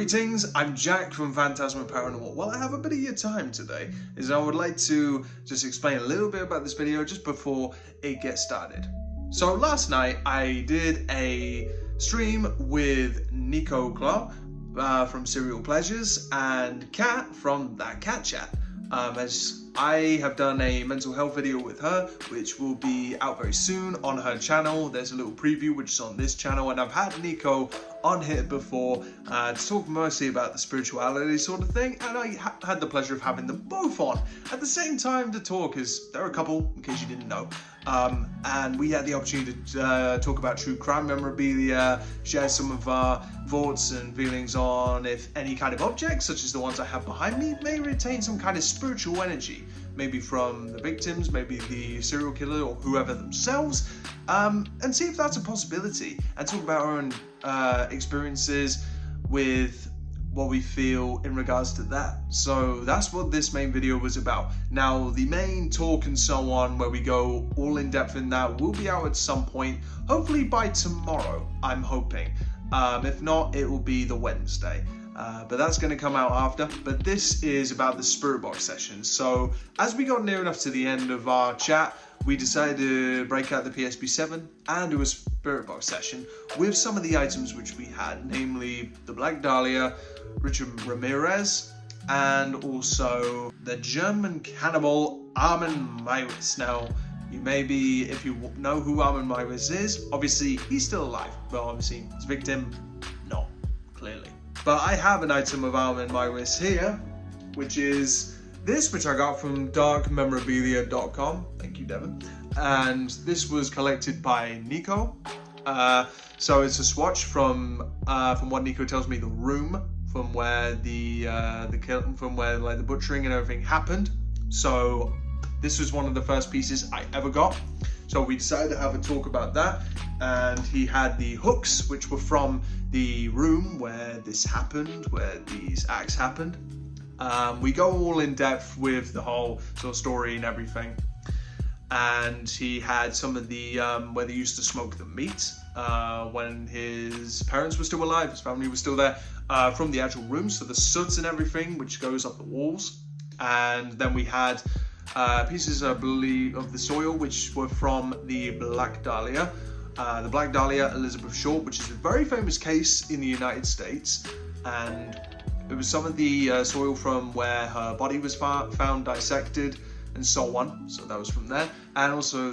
Greetings, I'm Jack from Phantasma Paranormal. Well, I have a bit of your time today, as I would like to just explain a little bit about this video just before it gets started. So last night I did a stream with Nico Claux from Serial Pleasures and Cat from That Cat Chat. As I have done a mental health video with her, which will be out very soon on her channel. There's a little preview which is on this channel, and I've had Nico on here before to talk mostly about the spirituality sort of thing, and I had the pleasure of having them both on at the same time to talk, as they're a couple, in case you didn't know. And we had the opportunity to talk about true crime memorabilia, share some of our thoughts and feelings on if any kind of objects, such as the ones I have behind me, may retain some kind of spiritual energy, maybe from the victims, maybe the serial killer or whoever themselves, and see if that's a possibility, and talk about our own experiences with what we feel in regards to that. So that's what this main video was about. Now the main talk and so on, where we go all in depth in that, will be out at some point, hopefully by tomorrow, I'm hoping. If not, it will be the Wednesday. But that's going to come out after. But this is about the Spirit Box sessions. So as we got near enough to the end of our chat, we decided to break out the PSP-7 and do a Spirit Box session with some of the items which we had, namely the Black Dahlia, Richard Ramirez, and also the German cannibal Armin Spirit. Now, you maybe, if you know who Armin Spirit is, obviously he's still alive, but obviously his victim, not, clearly. But I have an item of Armin Spirit here, which is this, which I got from darkmemorabilia.com. Thank you, Devon. And this was collected by Nico. So it's a swatch from what Nico tells me, the room from where the butchering and everything happened. So this was one of the first pieces I ever got. So we decided to have a talk about that, and he had the hooks, which were from the room where this happened, where these acts happened. We go all in depth with the whole sort of story and everything. And he had some of the where they used to smoke the meat when his parents were still alive, his family was still there, from the actual room, so the suds and everything which goes up the walls. And then we had pieces, I believe, of the soil which were from the Black Dahlia. The Black Dahlia Elizabeth Short, which is a very famous case in the United States, and it was some of the soil from where her body was found dissected and so on. So that was from there. And also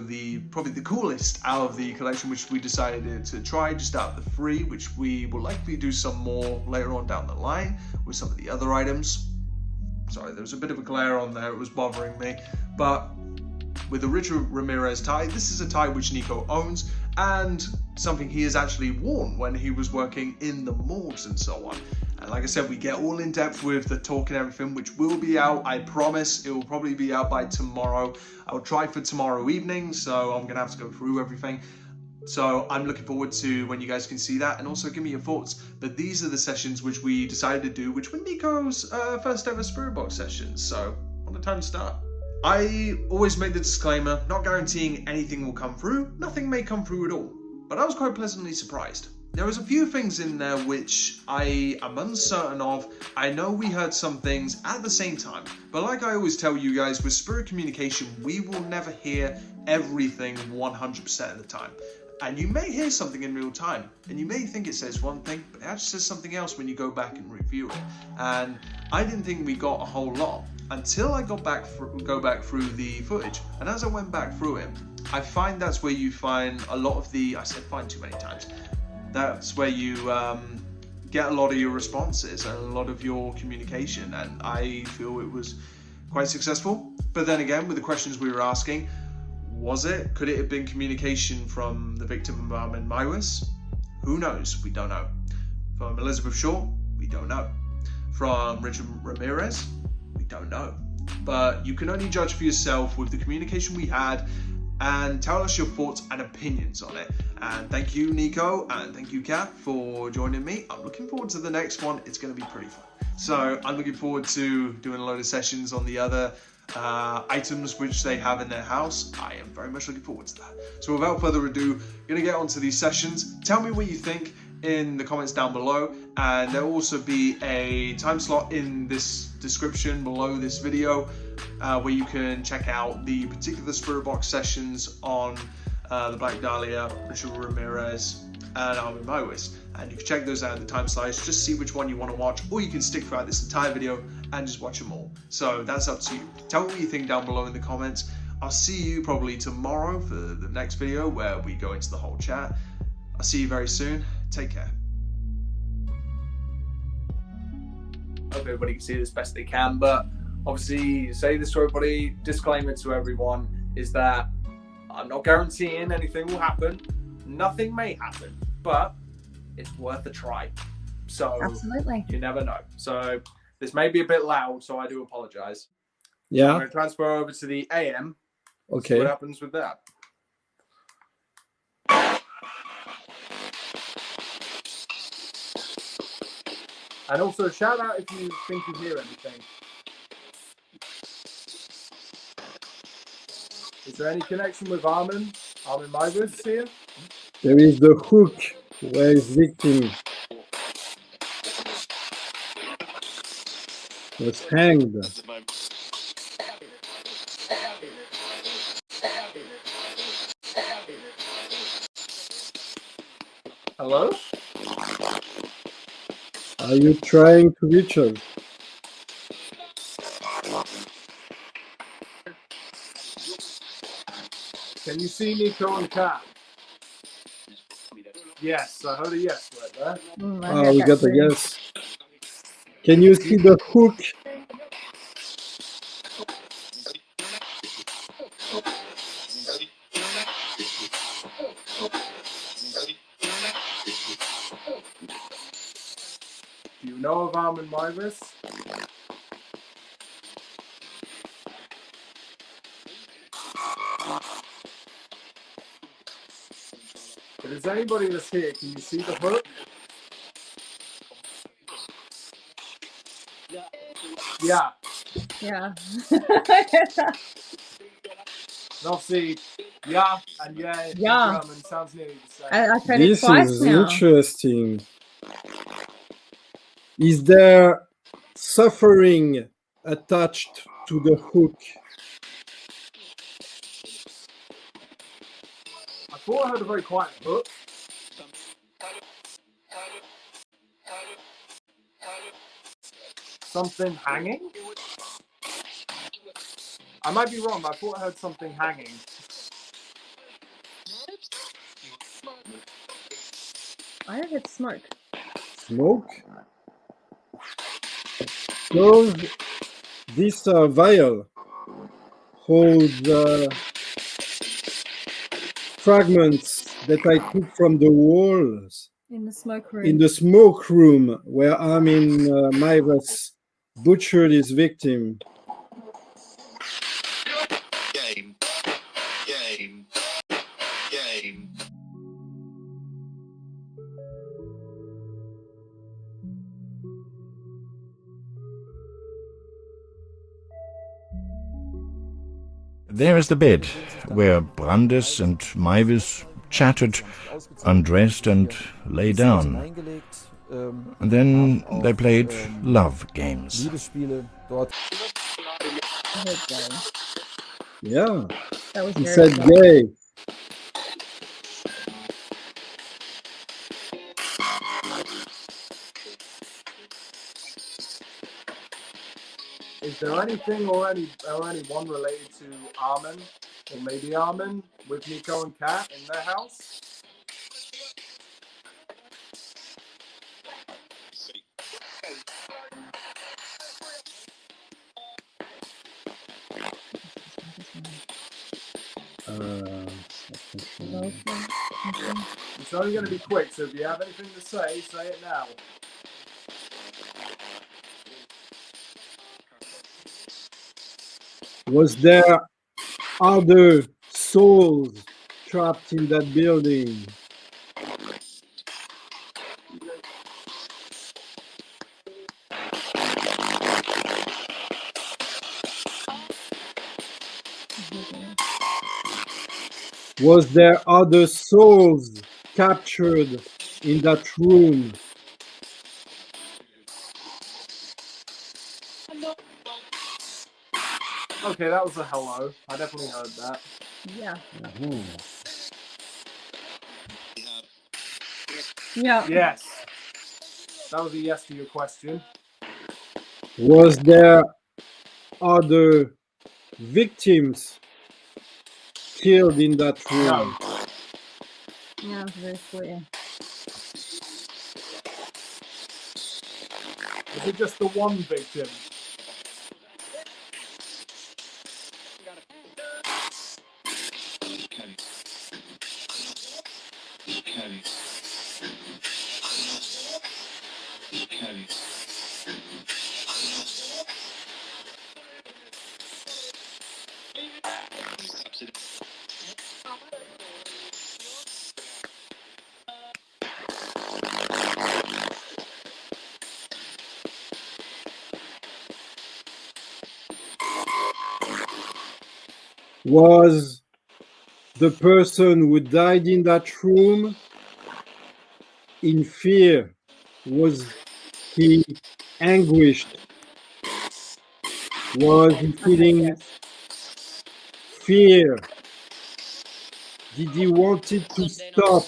probably the coolest out of the collection, which we decided to try just out of the free, which we will likely do some more later on down the line with some of the other items. Sorry, there was a bit of a glare on there, it was bothering me. But with the Richard Ramirez tie, this is a tie which Nico owns, and something he has actually worn when he was working in the morgues and so on. And like I said, we get all in depth with the talk and everything, which will be out. I promise it will probably be out by tomorrow. I'll try for tomorrow evening, so I'm gonna have to go through everything. So I'm looking forward to when you guys can see that, and also give me your thoughts. But these are the sessions which we decided to do, which were Nico's first ever Spirit Box sessions. So what a time to start. I always make the disclaimer, not guaranteeing anything will come through. Nothing may come through at all. But I was quite pleasantly surprised. There was a few things in there which I am uncertain of. I know we heard some things at the same time, but like I always tell you guys, with spirit communication, we will never hear everything 100% of the time. And you may hear something in real time, and you may think it says one thing, but it actually says something else when you go back and review it. And I didn't think we got a whole lot until I go back through the footage. And as I went back through it, I find that's where you find a lot of the, I said find too many times, that's where you get a lot of your responses and a lot of your communication, and I feel it was quite successful. But then again, with the questions we were asking, could it have been communication from the victim of Armin Spirit? Who knows? We don't know. From Elizabeth Short? We don't know. From Richard Ramirez? We don't know. But you can only judge for yourself with the communication we had, and tell us your thoughts and opinions on it. And thank you, Nico, and thank you, Kat, for joining me. I'm looking forward to the next one. It's going to be pretty fun. So I'm looking forward to doing a load of sessions on the other items which they have in their house. I am very much looking forward to that. So without further ado, I'm going to get onto these sessions. Tell me what you think, in the comments down below, and there will also be a time slot in this description below this video where you can check out the particular Spirit Box sessions on the Black Dahlia, Richard Ramirez, and Armin Spirit. And you can check those out in the time slides, just see which one you want to watch, or you can stick throughout this entire video and just watch them all. So that's up to you. Tell me what you think down below in the comments. I'll see you probably tomorrow for the next video where we go into the whole chat. I'll see you very soon. Take care. Hope everybody can see this best they can, but obviously say this to everybody, disclaimer to everyone is that I'm not guaranteeing anything will happen. Nothing may happen, but it's worth a try. So absolutely, you never know. So this may be a bit loud, so I do apologize. Yeah. I'm going to transfer over to the AM. Okay. See what happens with that? And also shout out if you think you hear anything. Is there any connection with Armin? Armin Spirit here? There is the hook where his victim was hanged. Hello? Are you trying to reach us? Can you see Nico and Cat? Yes, I heard a yes right there. Oh, we got a yes. Can you see the hook? Do you know of Armin Spirit? If there's anybody that's here, can you see the hook? Yeah. Yeah. And obviously, yeah and yeah in German sounds nearly the same. I've heard it twice This is now. interesting. Is there suffering attached to the hook? I thought I heard a very quiet hook. Something hanging? I might be wrong, but I thought I heard something hanging. I heard it's smoke. Smoke? So this vial holds fragments that I took from the walls In the smoke room. in the smoke room where Armin Spirit butchered his victim. Game. There is the bed, where Brandes and Maivis chatted, undressed and lay down. And then they played love games. Yeah, That was he very said fun. gay. Is there anything or anyone related to Armin, or maybe Armin, with Nico and Cat in their house? It's only going to be quick, so if you have anything to say it now. Was there other souls trapped in that building? Was there other souls captured in that room? Okay, that was a hello. I definitely heard that. Yeah. Mhm. Yeah. Yes. That was a yes to your question. Was there other victims killed in that room? No. Yeah, very clear. Was it just the one victim? Was the person who died in that room in fear? Was he anguished? Was he I said feeling yes. fear? Did he want it to stop?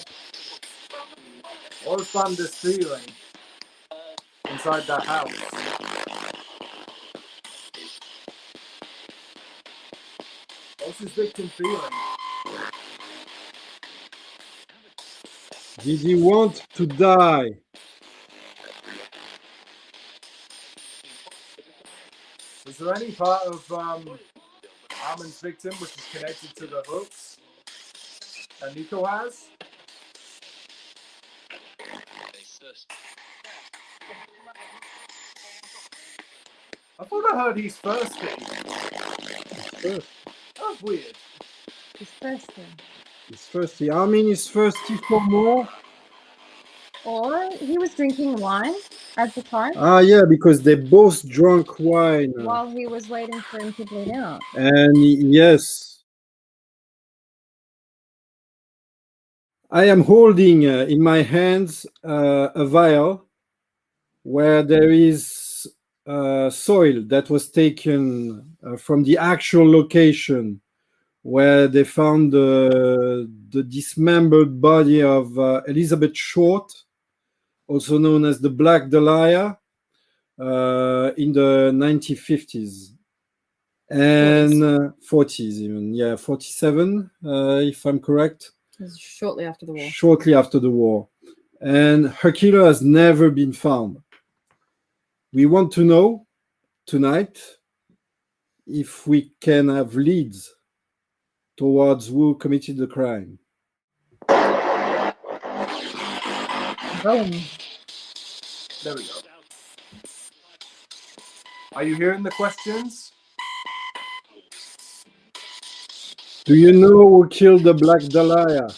What was Banders feeling inside that house? What's his victim feeling? Did he want to die? Is there any part of Armin's victim which is connected to the hooks that Nico has? I thought I heard he's thirsty. First, That was weird. He's thirsty. he's thirsty. Armin is thirsty for more. Or he was drinking wine at the time Ah, yeah, because they both drank wine. while he was waiting for him to bleed out. And yes, I am holding in my hands a vial where there is soil that was taken from the actual location where they found the dismembered body of Elizabeth Short, also known as the Black Dahlia, in the 1950s. And 40s even, yeah, 47, if I'm correct. It was shortly after the war. Shortly after the war. And her killer has never been found. We want to know tonight if we can have leads towards who committed the crime. Boom. There we go. Are you hearing the questions? Do you know who killed the Black Dahlia?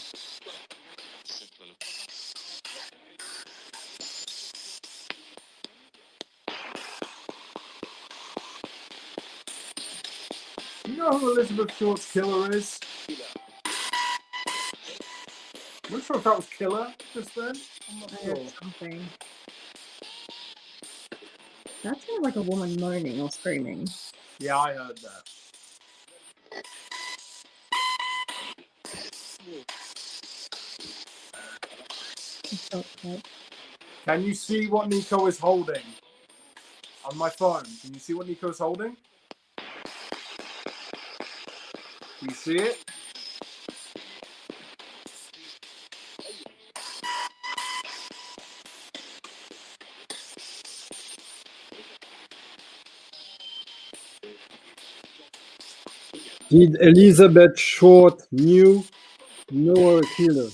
Do you know who Elizabeth Short's killer is? I'm not sure if that was killer just then. I'm not I sure. heard something. That sounded like a woman moaning or screaming. Yeah, I heard that. It felt like. Can you see what Nico is holding? On my phone. Can you see what Nico's holding? Do you see it? Did Elizabeth Short know her killer?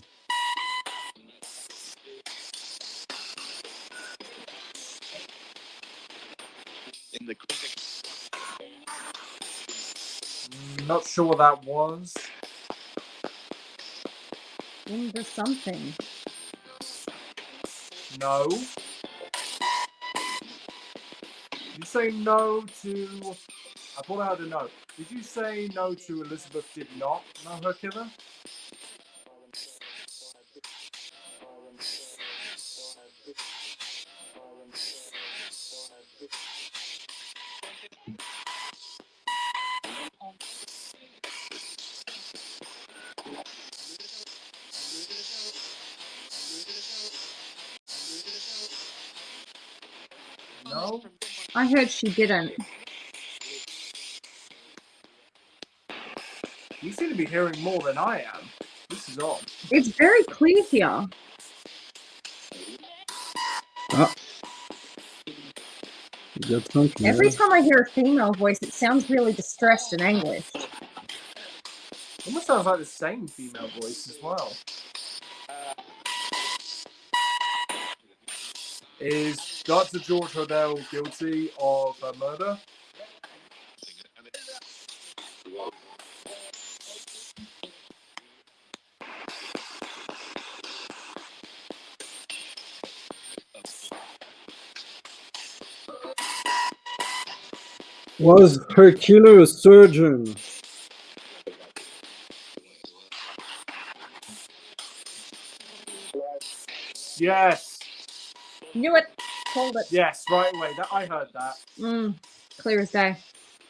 Not sure what that was. In the something. No. You say no to... I thought I heard a no. Did you say no to Elizabeth did not know her killer? No. I heard she didn't. You seem to be hearing more than I am. This is odd. It's very clear here. Ah. You got something, Every yeah? time I hear a female voice, it sounds really distressed and anguished. Almost sounds like the same female voice as well. Is Dr. George Hodel guilty of a murder? Was her killer a surgeon? Yes. Knew it. Called it. Yes, right away. I heard that. Clear as day.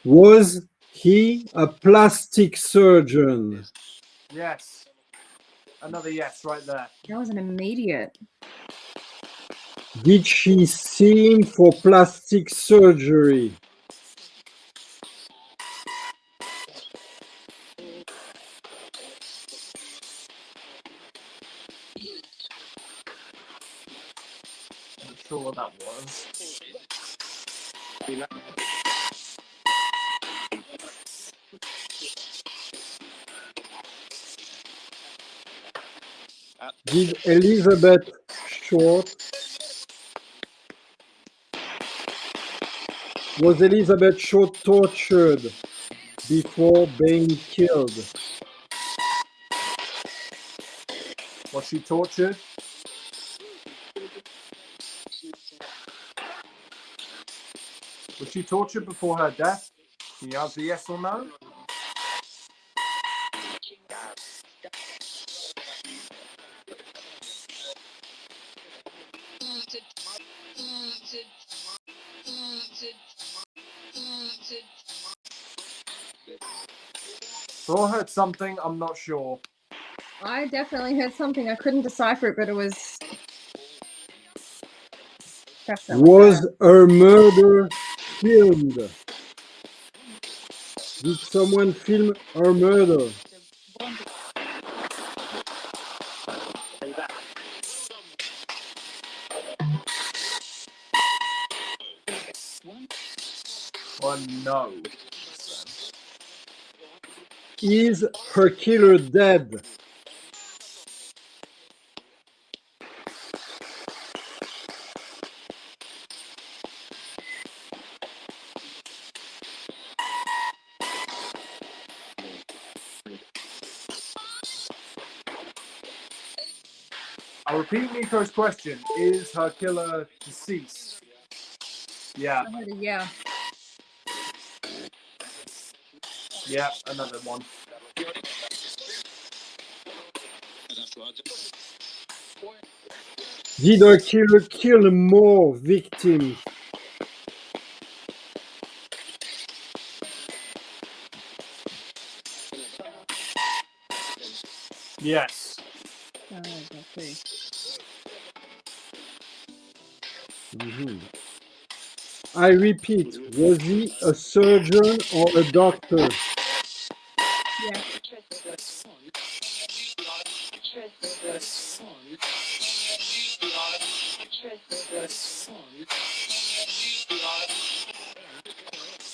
Was he a plastic surgeon? Yes. Another yes right there. That was an immediate. Did she see him for plastic surgery? I'm not sure what that was. Did Elizabeth Short was Elizabeth Short tortured before being killed? Was she tortured? Was she tortured before her death? Can you answer yes or no? So I heard something, I'm not sure. I definitely heard something. I couldn't decipher it, but it was definitely Was her murder filmed? Did someone film her murder? Well, no. Is her killer dead? I'll repeat Nico's question. Is her killer deceased? Yeah. I heard a yeah. Yeah, another one. Did her killer kill more victims? Yes. Okay. I repeat, was he a surgeon or a doctor? Yeah.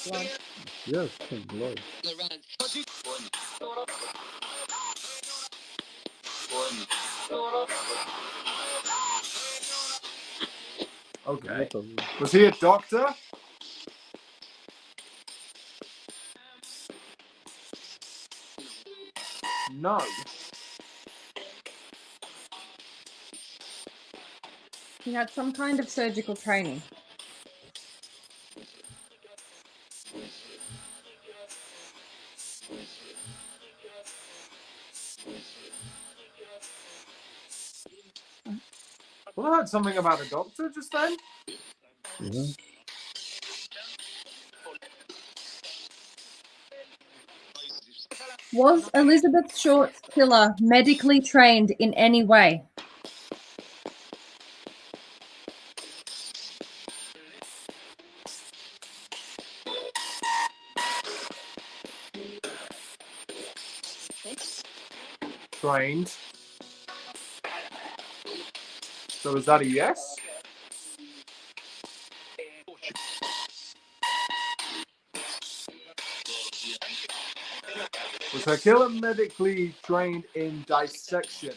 Blood. Yes, some blood. Okay. What of it? Was he a doctor? No. He had some kind of surgical training. Well, I heard something about a doctor just then. Yeah. Was Elizabeth Short's killer medically trained in any way? trained. So is that a yes? Was her killer medically trained in dissection?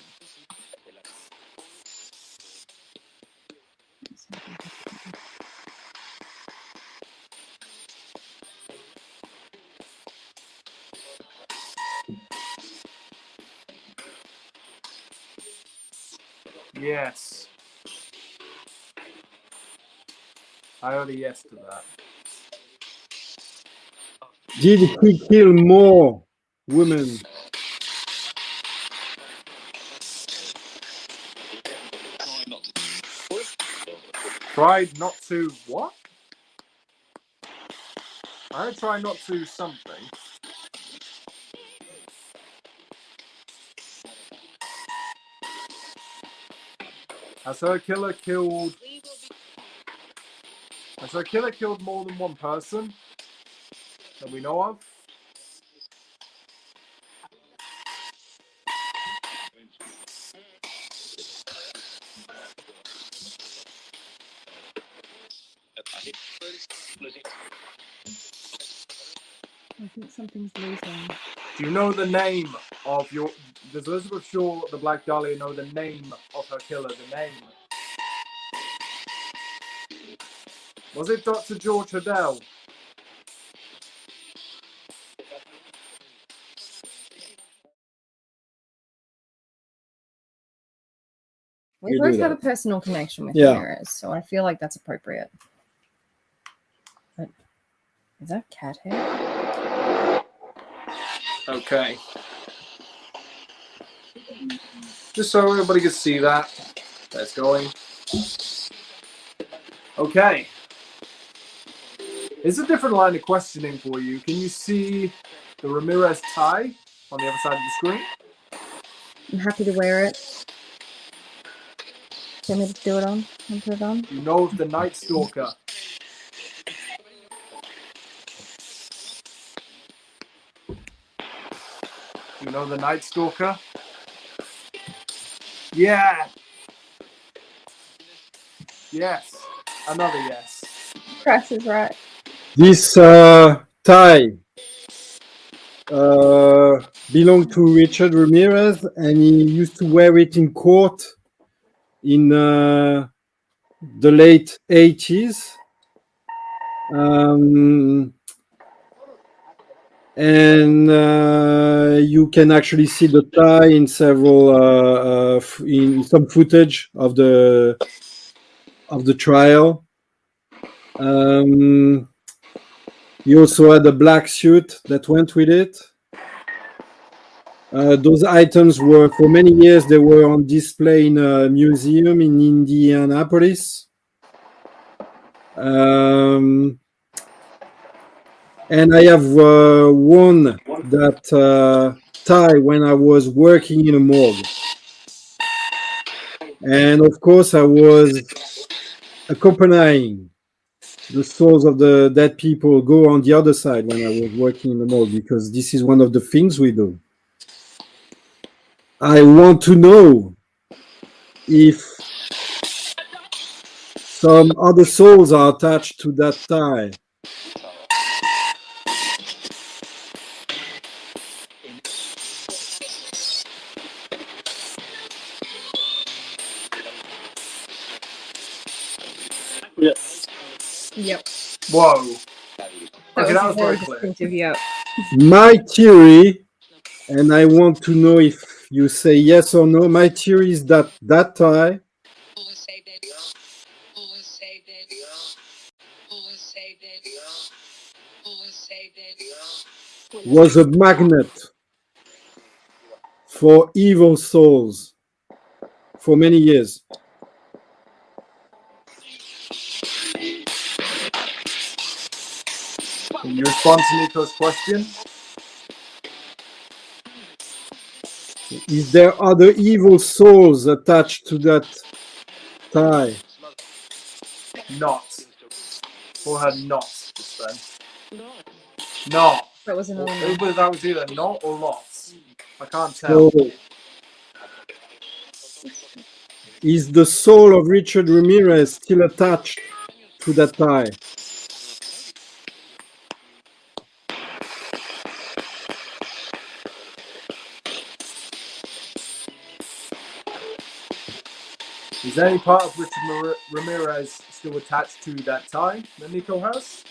Yes. I heard a yes to that. Did he kill more women? Tried not to what? I heard try not to something. Has her killer killed more than one person that we know of? I think something's losing. Do you know the name of your... Does Elizabeth Shaw, the Black Dahlia, know the name of her killer? The name? Was it Dr. George Haddell? We You both do have a that. personal connection with Yeah. Ramirez, so I feel like that's appropriate. But is that cat hair? Okay. Just so everybody can see that. That's going. Okay. It's a different line of questioning for you. Can you see the Ramirez tie on the other side of the screen? I'm happy to wear it. Can we do it on? Can I put it on? You know of the Night Stalker. You know the Night Stalker? Yeah. Yes. Another yes. Press is right. This tie belonged to Richard Ramirez, and he used to wear it in court in the late 80s. And you can actually see the tie in several in some footage of the trial. He also had a black suit that went with it. Those items were, for many years, they were on display in a museum in Indianapolis. And I have worn that tie when I was working in a morgue. And of course, I was accompanying the souls of the dead people go on the other side when I was working in the morgue, because this is one of the things we do. I want to know if some other souls are attached to that tie. Yep. Whoa. That Okay, was that a was very very clear. distinctive yep. My theory, and I want to know if you say yes or no, my theory is that that tie was a magnet for evil souls for many years. Can you respond to Nico's question? Is there other evil souls attached to that tie? Not. For her not, just then. Not. That was another That was either not or lots. I can't So tell. Is the soul of Richard Ramirez still attached to that tie? Is any part of Richard Ramirez still attached to that tie that Nico has?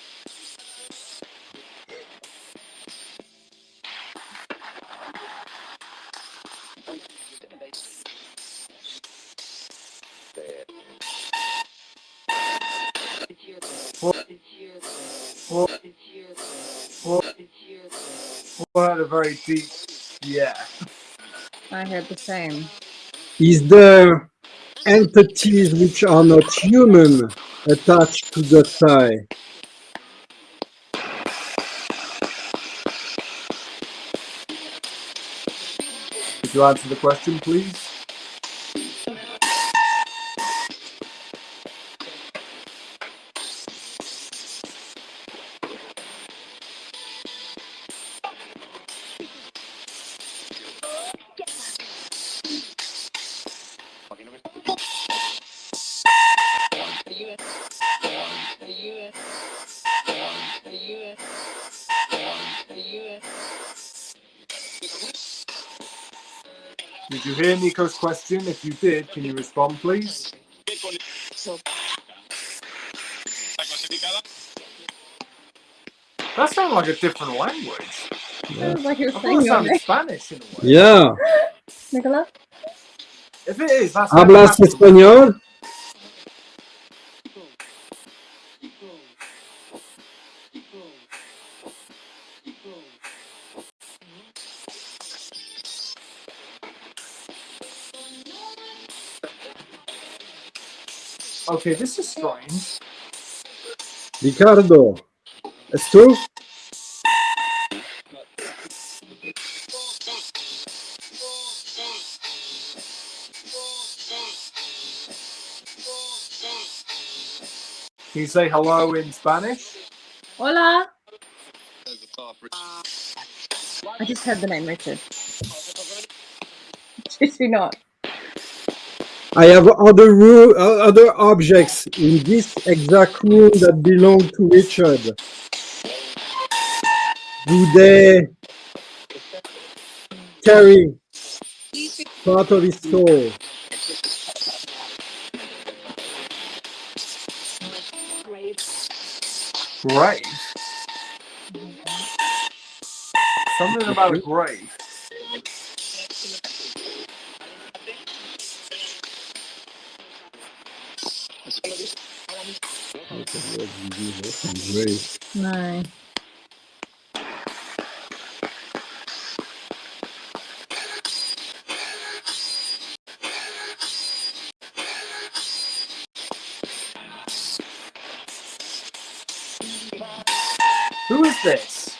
What a very deep, yeah. I heard the same. Is there entities which are not human attached to the tie? Could you answer the question, please? Did you hear Nico's question? If you did, can you respond, please? That sounds like a different language. Sounds like you're I thought saying it your sounded name. Spanish in a way. Yeah. Nicola? If it is, that's never Hablas happened. español? Okay, this is strange. Ricardo, ¿es tú? Can you say hello in Spanish? Hola. I just heard the name Richard. Did you not? I have other objects in this exact room that belong to Richard. Do they carry part of his soul? Grave. Something about a grave. No. Who is this?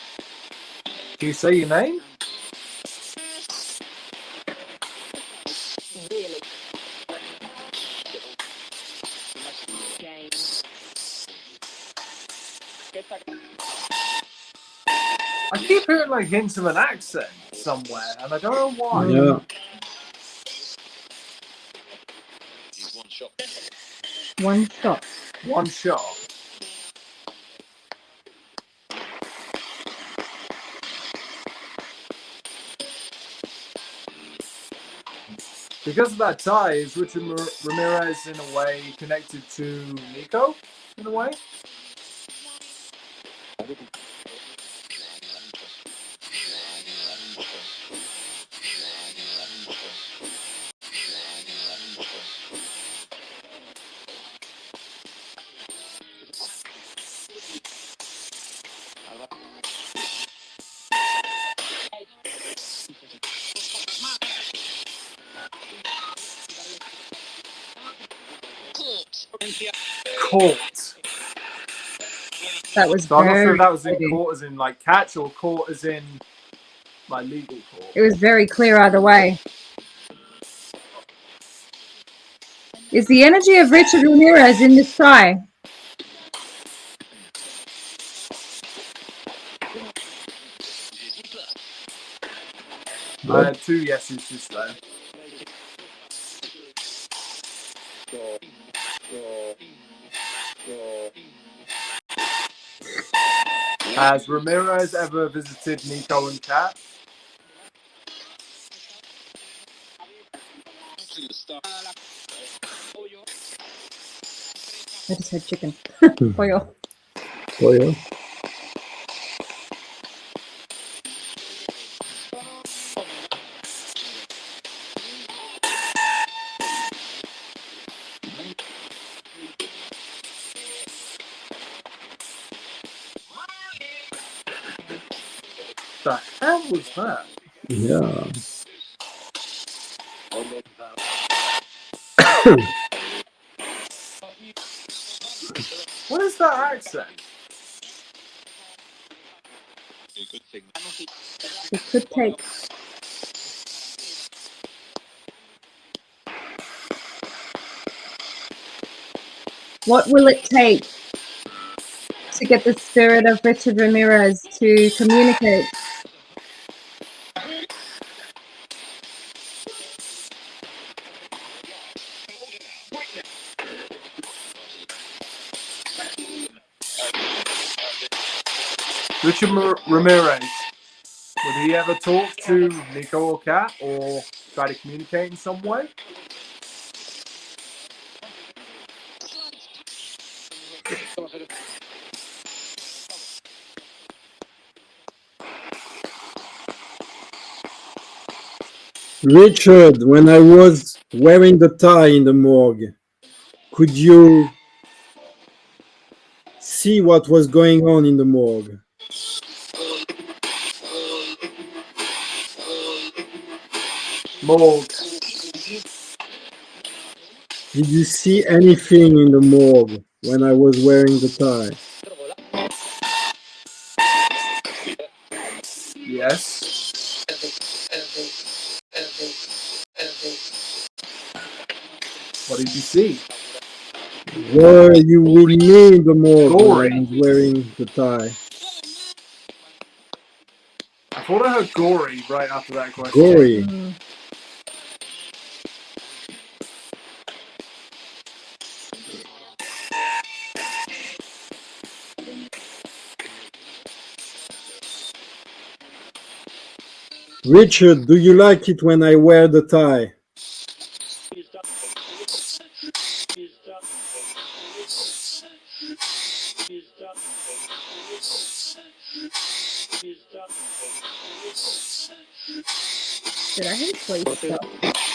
Can you say your name? I keep hearing like hints of an accent somewhere, and I don't know why. Yeah. One shot. One shot. Because of that tie, is Richard Ramirez in a way connected to Nico? In a way? Court. That was So I'm not sure very if that was in clear. court as in like catch or court as in like legal court. It was very clear either way. Is the energy of Richard Ramirez in this tie? I had two yeses just then. Has Ramirez ever visited Nico and Cat? I just had chicken. Oil. Oh, yeah. The hell was that? Yeah. What is that accent? It could take. What will it take to get the spirit of Richard Ramirez to communicate? Richard Ramirez. Would he ever talk to Nico or Cat or try to communicate in some way? Richard, when I was wearing the tie in the morgue, could you see what was going on in the morgue? Morgue. Did you see anything in the morgue when I was wearing the tie? Yes. What did you see? Were you with me in the morgue Gory. when I was wearing the tie? I thought I heard gory right after that question. Gory. Richard, do you like it when I wear the tie? Did I hit play stuff?